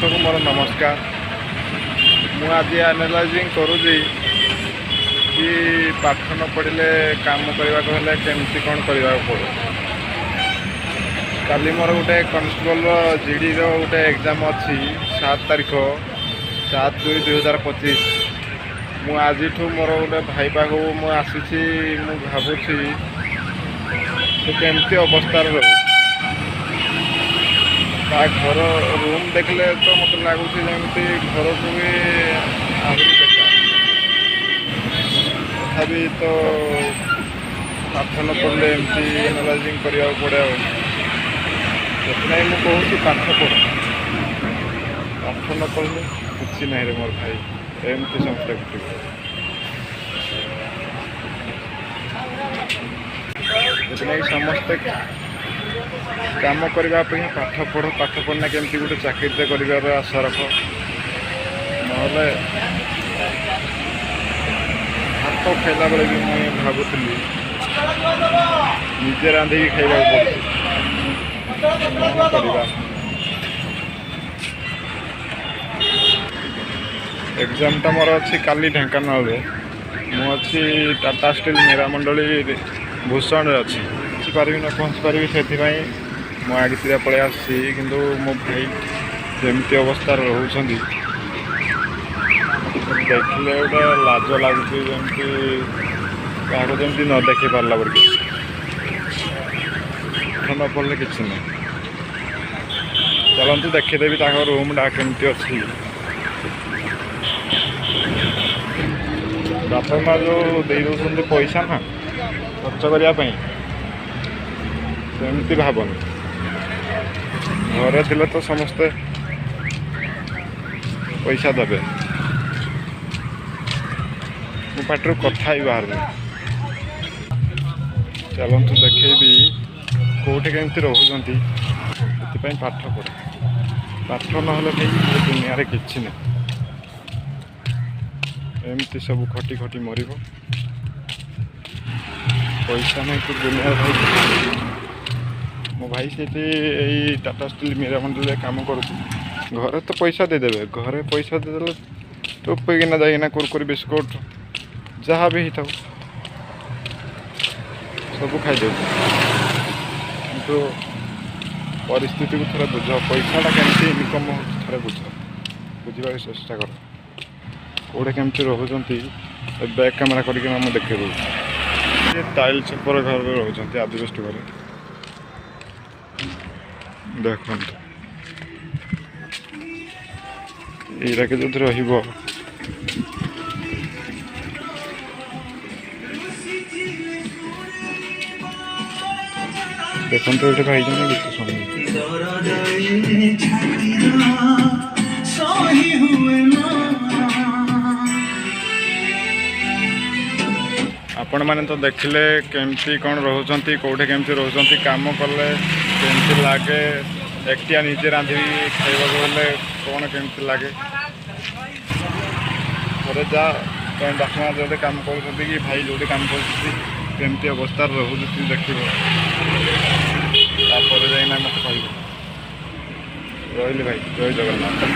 समस्त को मोर नमस्कार। मु आज एनालाइजिंग करुँगी कि पाठ न पढ़ले काम करने हेल्ले केमती कौन करने पड़े। काली मोर गोटे कॉन्स्टेबल जीडी गोटे एग्जाम अच्छी 7 तारीख 7/2/2025। मु आज मोर गोटे भाई पाख मुझे आसी भावुची केमती अवस्था रोचे घर रूम देखले तो मत लगुच जमी घर को भी आहरी बेकार तथापि तो पाठ न पढ़ले एमती एनालाइजिंग करने पड़े। से मुझे पाठ पढ़ पाठ न पढ़ले कि ना रे मोर भाई एमती समस्या घटे समस्ते काम करने पाठ पढ़ना केमती गोटे चाकरी कर आशा रख ना हाथ खाइला बेले भी मुझे भावुली निजे रांधिकी खाइबा पड़ता। एग्जामटा मोर अच्छी काली ढेंकानाल मुझे टाटा स्टील मेरामंडली भूषण अच्छी पारि न पहुँच पारि से आगे पलि आसी कि मो भाई जमती अवस्था रोचे देखले गोटे लाज लगुच जमी क्या जमी न देख पारा बोल न पड़े कि ना चलतु देखीदेवी रूम टा केमती अच्छी। बापा माँ जो दे दौरान पैसा ना खर्च करने सेमती भावनी घरे थे तो समस्ते पैसा देवे मो पाटर कथा ही बाहर चलतु देखी कौटे केमती रोचती पाठ पढ़ पाठ ना दुनिया कि ना एमती सब खटी खटी मर पैसा नहीं तो दुनिया भाई मो भाई से टाटा स्टील मेरामंडल काम कर घरे तो पैसा देदेवे घरे पैसा देदेले तो पैना जाइना कुरकुरी बिस्कुट जहाँ भी था सब खाईदे किंतु परिस्थिति को थोड़ा बुझ पैसाटा केमती इनकम हो थे बुझ बुझा चेष्टा कर कौटे केमती रोचती बैक कैमेरा करके देखे टाइल छपर घर रोचते आदिवासी घर देखो यहाँ के जो देखो ये भाई जन गीत शुणी आपण मैंने तो देखले केमती कौन रोचती कौटे केमती रोचती काम कले केमती लगे एकटिया निजे रांधि खाइबा गले कौन केमती लगे थे जा बापा माँ जो काम कर भाई जो काम करमती अवस्था रोचे देख मत कह रही भाई जय जगन्नाथ।